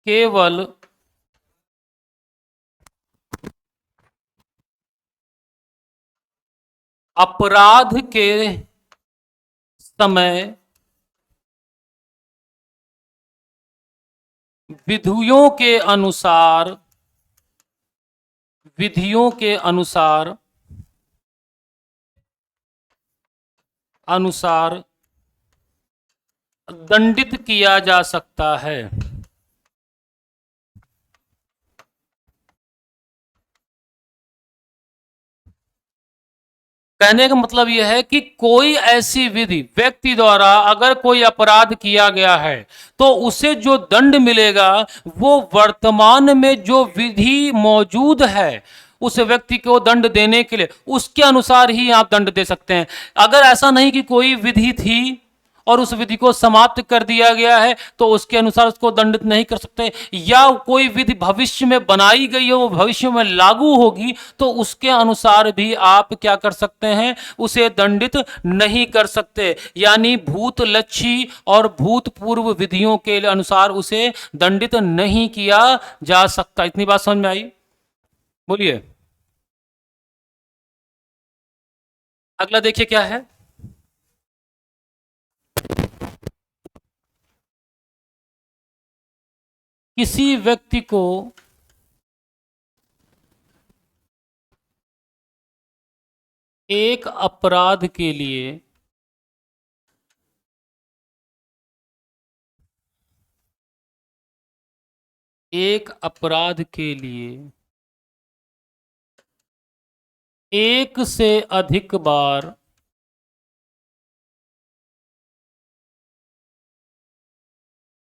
केवल अपराध के समय विधियों के अनुसार, विधियों के अनुसार अनुसार दंडित किया जा सकता है। कहने का मतलब यह है कि कोई ऐसी विधि, व्यक्ति द्वारा अगर कोई अपराध किया गया है तो उसे जो दंड मिलेगा वो वर्तमान में जो विधि मौजूद है उस व्यक्ति को दंड देने के लिए उसके अनुसार ही आप दंड दे सकते हैं। अगर ऐसा नहीं कि कोई विधि थी और उस विधि को समाप्त कर दिया गया है तो उसके अनुसार उसको दंडित नहीं कर सकते, या कोई विधि भविष्य में बनाई गई है वो भविष्य में लागू होगी तो उसके अनुसार भी आप क्या कर सकते हैं? उसे दंडित नहीं कर सकते। यानी भूत लक्ष्य और भूतपूर्व विधियों के अनुसार उसे दंडित नहीं किया जा सकता। इतनी बात समझ में आई? बोलिए। अगला देखिए क्या है। किसी व्यक्ति को एक अपराध के लिए एक अपराध के लिए एक से अधिक बार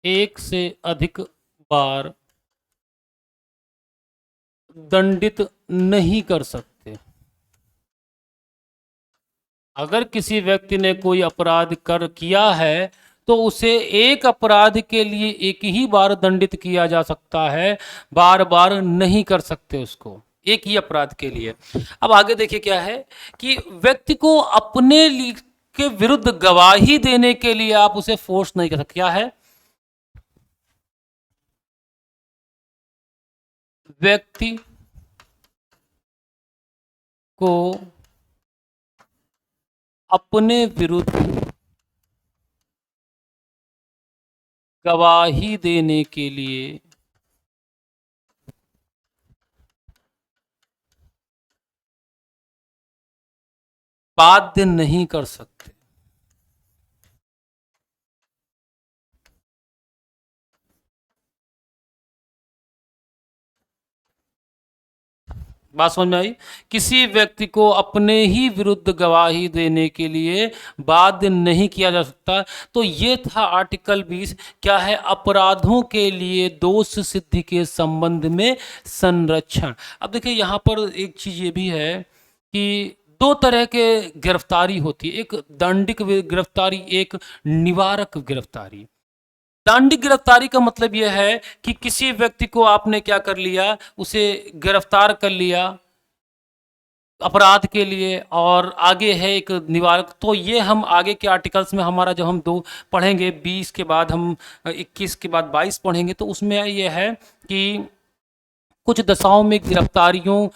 एक से अधिक बार दंडित नहीं कर सकते। अगर किसी व्यक्ति ने कोई अपराध कर किया है तो उसे एक अपराध के लिए एक ही बार दंडित किया जा सकता है, बार बार नहीं कर सकते उसको, एक ही अपराध के लिए। अब आगे देखिए क्या है कि व्यक्ति को अपने के विरुद्ध गवाही देने के लिए आप उसे फोर्स नहीं कर सकते। क्या है? व्यक्ति को अपने विरुद्ध गवाही देने के लिए बाध्य नहीं कर सकते। बात समझ में आई? किसी व्यक्ति को अपने ही विरुद्ध गवाही देने के लिए बाध्य नहीं किया जा सकता। तो ये था आर्टिकल 20। क्या है? अपराधों के लिए दोष सिद्धि के संबंध में संरक्षण। अब देखिए यहाँ पर एक चीज ये भी है कि दो तरह के गिरफ्तारी होती है, एक दंडिक गिरफ्तारी, एक निवारक गिरफ्तारी। दंडिक गिरफ्तारी का मतलब यह है कि किसी व्यक्ति को आपने क्या कर लिया, उसे गिरफ्तार कर लिया अपराध के लिए, और आगे है एक निवारक। तो ये हम आगे के आर्टिकल्स में हमारा जब हम दो पढ़ेंगे, 20 के बाद हम 21 के बाद 22 पढ़ेंगे, तो उसमें यह है कि कुछ दशाओं में गिरफ्तारियों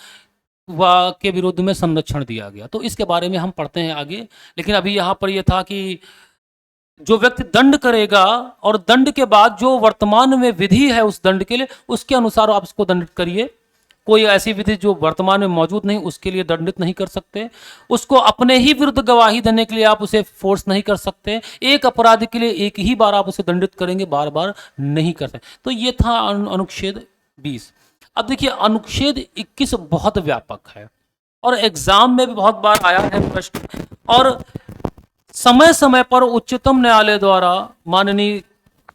व के विरुद्ध में संरक्षण दिया गया। तो इसके बारे में हम पढ़ते हैं आगे। लेकिन अभी यहाँ पर यह था कि जो व्यक्ति दंड करेगा और दंड के बाद जो वर्तमान में विधि है उस दंड के लिए, उसके अनुसार आप इसको दंडित करिए। कोई ऐसी विधि जो वर्तमान में मौजूद नहीं, उसके लिए दंडित नहीं कर सकते। उसको अपने ही विरुद्ध गवाही देने के लिए आप उसे फोर्स नहीं कर सकते। एक अपराध के लिए एक ही बार आप उसे दंडित करेंगे, बार बार नहीं कर सकते। तो ये था अनुच्छेद 20। अब देखिए अनुच्छेद 21 बहुत व्यापक है और एग्जाम में भी बहुत बार आया है प्रश्न, और समय समय पर उच्चतम न्यायालय द्वारा, माननीय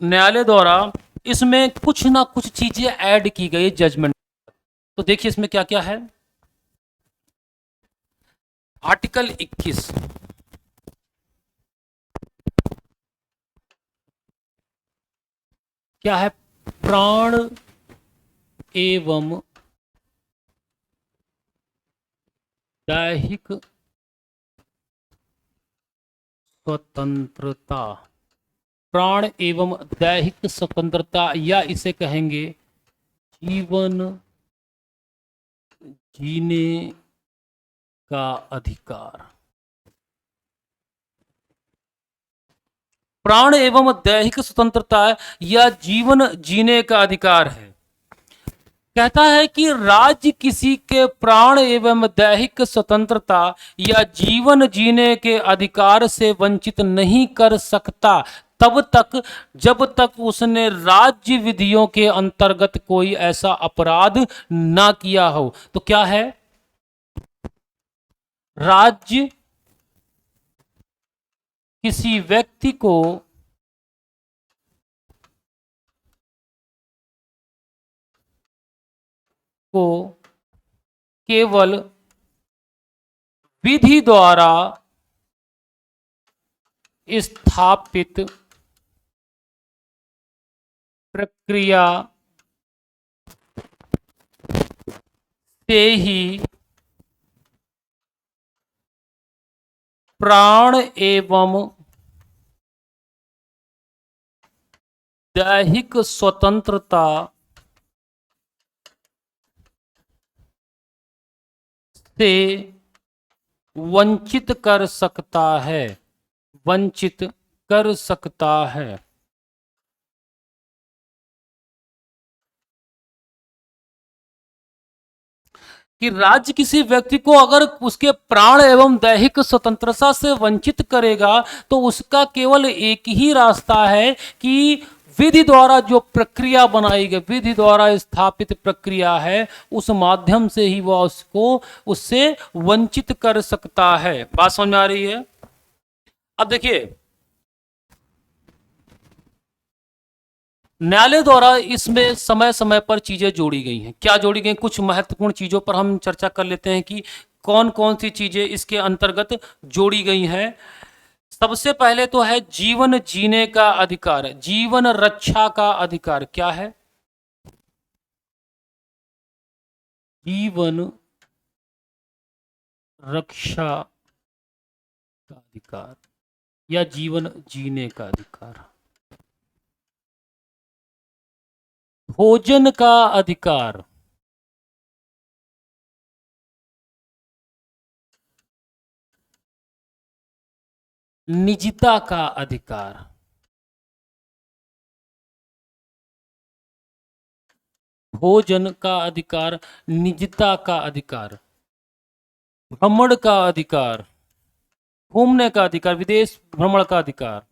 न्यायालय द्वारा इसमें कुछ ना कुछ चीजें ऐड की गई जजमेंट। तो देखिए इसमें क्या क्या है। आर्टिकल 21 क्या है? प्राण एवं दैहिक स्वतंत्रता। प्राण एवं दैहिक स्वतंत्रता, या इसे कहेंगे जीवन जीने का अधिकार। प्राण एवं दैहिक स्वतंत्रता या जीवन जीने का अधिकार है। कहता है कि राज्य किसी के प्राण एवं दैहिक स्वतंत्रता या जीवन जीने के अधिकार से वंचित नहीं कर सकता तब तक जब तक उसने राज्य विधियों के अंतर्गत कोई ऐसा अपराध ना किया हो। तो क्या है? राज्य किसी व्यक्ति को केवल विधि द्वारा स्थापित प्रक्रिया से ही प्राण एवं दैहिक स्वतंत्रता से वंचित कर सकता है, वंचित कर सकता है। कि राज्य किसी व्यक्ति को अगर उसके प्राण एवं दैहिक स्वतंत्रता से वंचित करेगा तो उसका केवल एक ही रास्ता है कि विधि द्वारा जो प्रक्रिया बनाई गई, विधि द्वारा स्थापित प्रक्रिया है, उस माध्यम से ही वह उसको उससे वंचित कर सकता है। बात समझ में आ रही है? अब देखिए, न्यायालय द्वारा इसमें समय समय पर चीजें जोड़ी गई हैं। क्या जोड़ी गई? कुछ महत्वपूर्ण चीजों पर हम चर्चा कर लेते हैं कि कौन कौन सी चीजें इसके अंतर्गत जोड़ी गई हैं। सबसे पहले तो है जीवन जीने का अधिकार, जीवन रक्षा का अधिकार। क्या है? जीवन रक्षा का अधिकार या जीवन जीने का अधिकार। भोजन का अधिकार, निजता का अधिकार, भोजन का अधिकार, निजता का अधिकार, भ्रमण का अधिकार, घूमने का अधिकार, विदेश भ्रमण का अधिकार,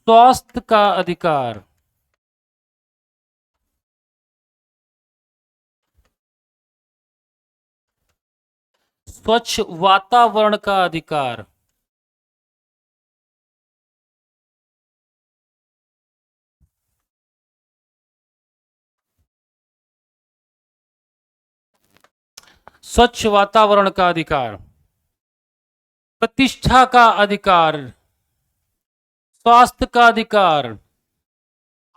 स्वास्थ्य का अधिकार, स्वच्छ वातावरण का अधिकार, स्वच्छ वातावरण का अधिकार, प्रतिष्ठा का अधिकार, स्वास्थ्य का अधिकार,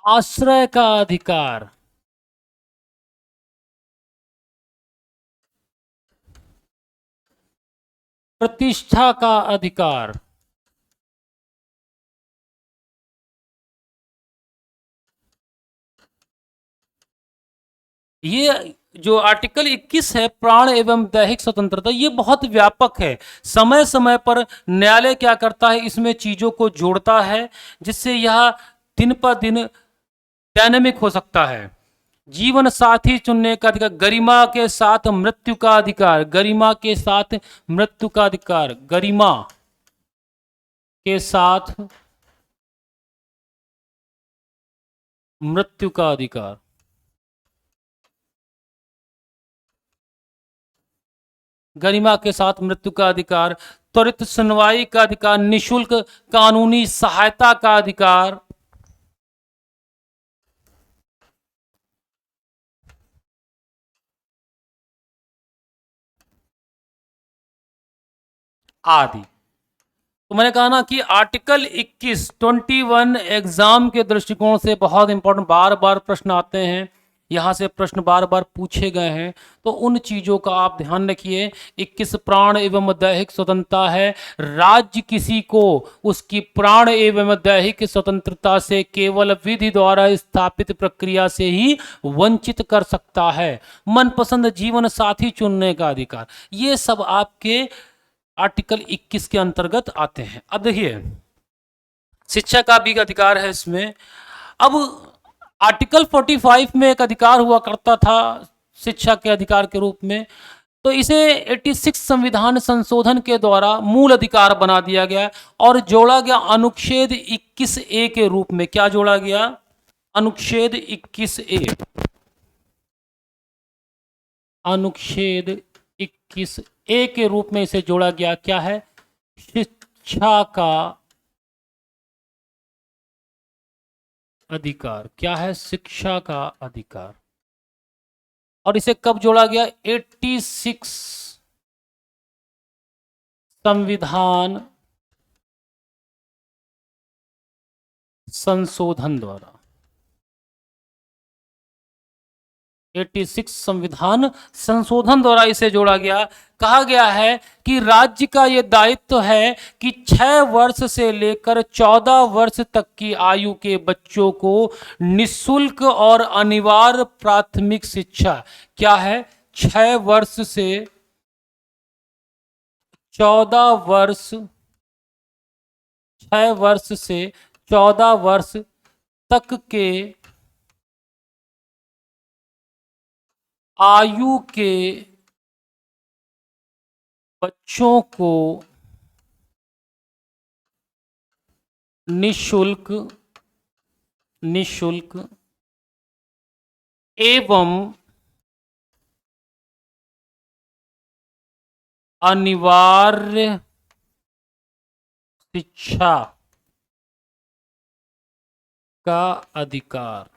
आश्रय का अधिकार, प्रतिष्ठा का अधिकार, ये जो आर्टिकल 21 है, प्राण एवं दैहिक स्वतंत्रता, ये बहुत व्यापक है। समय समय पर न्यायालय क्या करता है, इसमें चीजों को जोड़ता है, जिससे यह दिन पर दिन डायनेमिक हो सकता है। जीवन साथी चुनने का अधिकार, गरिमा के साथ मृत्यु का अधिकार, गरिमा के साथ मृत्यु का अधिकार, गरिमा के साथ मृत्यु का अधिकार, गरिमा के साथ मृत्यु का अधिकार, त्वरित सुनवाई का अधिकार, निशुल्क कानूनी सहायता का अधिकार, आदि। तो मैंने कहा ना कि आर्टिकल 21 एग्जाम के दृष्टिकोण से बहुत इंपॉर्टेंट, बार बार प्रश्न आते हैं, यहां से प्रश्न बार बार पूछे गए हैं, तो उन चीजों का आप ध्यान रखिए। 21 प्राण एवं दैहिक स्वतंत्रता है। राज्य किसी को उसकी प्राण एवं दैहिक स्वतंत्रता से केवल विधि द्वारा स्थापित प्रक्रिया से ही वंचित कर सकता है। मनपसंद जीवन साथी चुनने का अधिकार, ये सब आपके आर्टिकल 21 के अंतर्गत आते हैं। अब देखिए, शिक्षा का भी अधिकार है इसमें। अब आर्टिकल 45 में एक अधिकार हुआ करता था शिक्षा के अधिकार के रूप में, तो इसे 86 संविधान संशोधन के द्वारा मूल अधिकार बना दिया गया और जोड़ा गया अनुच्छेद 21A के रूप में। क्या जोड़ा गया? अनुच्छेद 21A, अनुच्छेद 21A के रूप में इसे जोड़ा गया। क्या है? शिक्षा का अधिकार। क्या है? शिक्षा का अधिकार। और इसे कब जोड़ा गया? 86 संविधान संशोधन द्वारा, 86 संविधान संशोधन द्वारा इसे जोड़ा गया। कहा गया है कि राज्य का यह दायित्व है कि 6 वर्ष से लेकर 14 वर्ष तक की आयु के बच्चों को निःशुल्क और अनिवार्य प्राथमिक शिक्षा। क्या है? 6 वर्ष से 14 वर्ष, 6 वर्ष से 14 वर्ष तक के आयु के बच्चों को निशुल्क निशुल्क एवं अनिवार्य शिक्षा का अधिकार।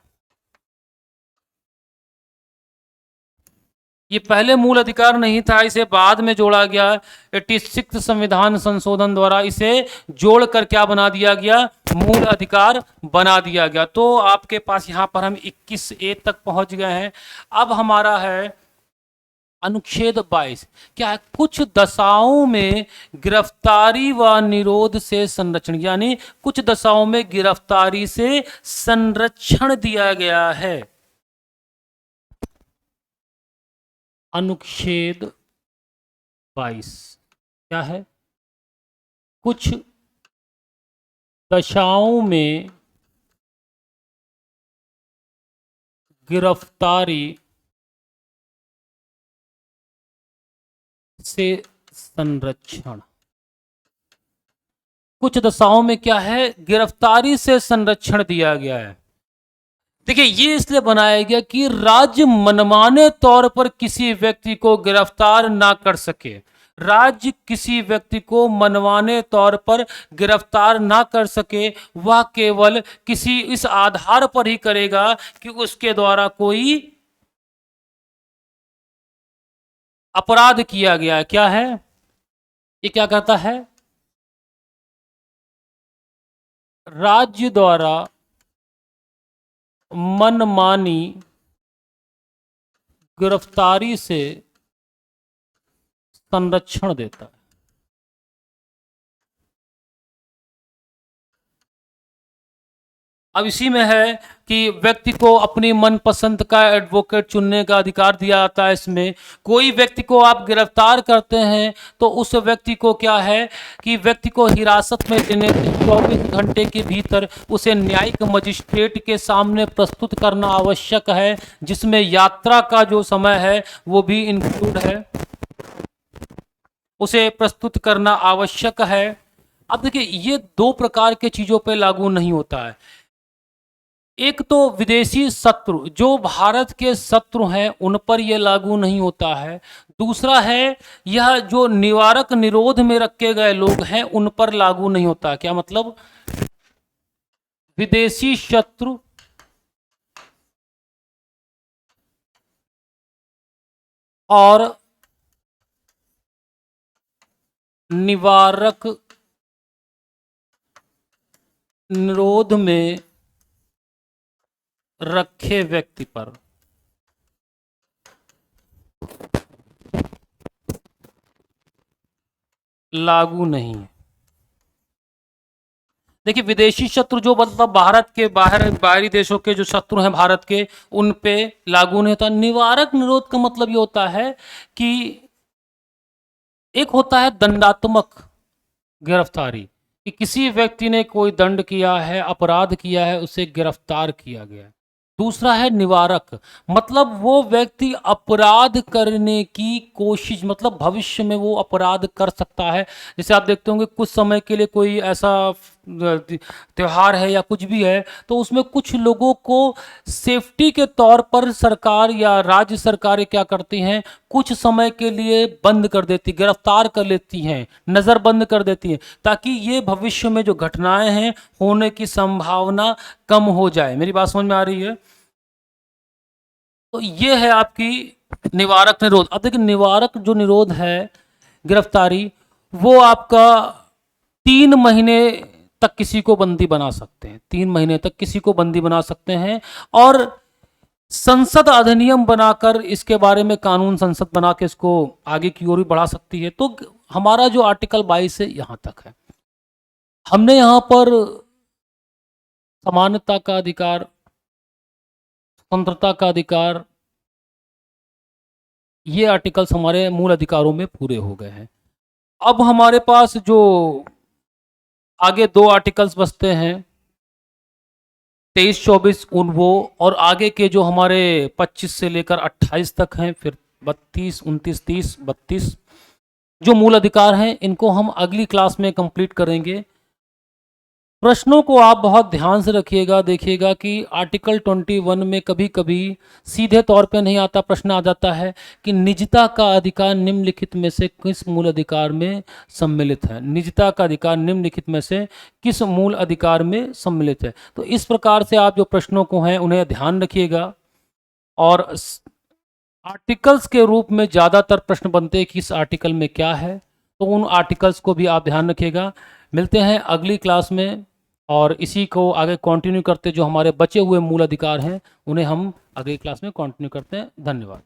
ये पहले मूल अधिकार नहीं था, इसे बाद में जोड़ा गया। 86 संविधान संशोधन द्वारा इसे जोड़कर क्या बना दिया गया, मूल अधिकार बना दिया गया। तो आपके पास यहां पर हम 21A तक पहुंच गए हैं। अब हमारा है अनुच्छेद 22। क्या है, कुछ दशाओं में गिरफ्तारी व निरोध से संरक्षण, यानी कुछ दशाओं में गिरफ्तारी से संरक्षण दिया गया है। अनुच्छेद 22 क्या है, कुछ दशाओं में गिरफ्तारी से संरक्षण। कुछ दशाओं में क्या है, गिरफ्तारी से संरक्षण दिया गया है। देखिए, ये इसलिए बनाया गया कि राज्य मनमाने तौर पर किसी व्यक्ति को गिरफ्तार ना कर सके। राज्य किसी व्यक्ति को मनमाने तौर पर गिरफ्तार ना कर सके, वह केवल किसी इस आधार पर ही करेगा कि उसके द्वारा कोई अपराध किया गया है। क्या है ये, क्या कहता है, राज्य द्वारा मनमानी गिरफ्तारी से संरक्षण देता है। अब इसी में है कि व्यक्ति को अपनी मनपसंद का एडवोकेट चुनने का अधिकार दिया जाता है। इसमें कोई व्यक्ति को आप गिरफ्तार करते हैं तो उस व्यक्ति को क्या है कि व्यक्ति को हिरासत में लेने 24 घंटे के भीतर उसे न्यायिक मजिस्ट्रेट के सामने प्रस्तुत करना आवश्यक है, जिसमें यात्रा का जो समय है वो भी इंक्लूड है, उसे प्रस्तुत करना आवश्यक है। अब देखिए, ये दो प्रकार के चीजों पे लागू नहीं होता है। एक तो विदेशी शत्रु, जो भारत के शत्रु हैं, उन पर यह लागू नहीं होता है। दूसरा है, यह जो निवारक निरोध में रखे गए लोग हैं उन पर लागू नहीं होता। क्या मतलब, विदेशी शत्रु और निवारक निरोध में रखे व्यक्ति पर लागू नहीं है। देखिए, विदेशी शत्रु जो मतलब भारत के बाहरी देशों के जो शत्रु हैं भारत के, उन पे लागू नहीं होता। निवारक निरोध का मतलब ये होता है कि एक होता है दंडात्मक गिरफ्तारी, कि किसी व्यक्ति ने कोई दंड किया है, अपराध किया है, उसे गिरफ्तार किया गया है। दूसरा है निवारक, मतलब वो व्यक्ति अपराध करने की कोशिश, मतलब भविष्य में वो अपराध कर सकता है। जैसे आप देखते होंगे कुछ समय के लिए कोई ऐसा त्योहार है या कुछ भी है, तो उसमें कुछ लोगों को सेफ्टी के तौर पर सरकार या राज्य सरकारें क्या करती हैं, कुछ समय के लिए बंद कर देती, गिरफ्तार कर लेती हैं, नज़रबंद कर देती हैं, ताकि ये भविष्य में जो घटनाएं हैं होने की संभावना कम हो जाए। मेरी बात समझ में आ रही है? तो ये है आपकी निवारक निरोध। अब देखिए, निवारक जो निरोध है, गिरफ्तारी, वो आपका 3 महीने तक किसी को बंदी बना सकते हैं। 3 महीने तक किसी को बंदी बना सकते हैं, और संसद अधिनियम बनाकर इसके बारे में कानून संसद बना के इसको आगे की ओर भी बढ़ा सकती है। तो हमारा जो आर्टिकल 22 है यहां तक है। हमने यहां पर समानता का अधिकार, स्वतंत्रता का अधिकार, ये आर्टिकल्स हमारे मूल अधिकारों में पूरे हो गए हैं। अब हमारे पास जो आगे 2 आर्टिकल्स बचते हैं, 23, 24 उन वो, और आगे के जो हमारे 25 से लेकर 28 तक हैं, फिर 32, 29, 30, 32 जो मूल अधिकार हैं, इनको हम अगली क्लास में कंप्लीट करेंगे। प्रश्नों को आप बहुत ध्यान से रखिएगा, देखिएगा कि आर्टिकल 21 में कभी कभी सीधे तौर पे नहीं आता, प्रश्न आ जाता है कि निजता का अधिकार निम्नलिखित में से किस मूल अधिकार में सम्मिलित है। निजता का अधिकार निम्नलिखित में से किस मूल अधिकार में सम्मिलित है। तो इस प्रकार से आप जो प्रश्नों को हैं उन्हें ध्यान रखिएगा। और आर्टिकल्स के रूप में ज़्यादातर प्रश्न बनते हैं कि इस आर्टिकल में क्या है, तो उन आर्टिकल्स को भी आप ध्यान रखिएगा। मिलते हैं अगली क्लास में और इसी को आगे कंटिन्यू करते, जो हमारे बचे हुए मूल अधिकार हैं उन्हें हम अगली क्लास में कंटिन्यू करते हैं। धन्यवाद।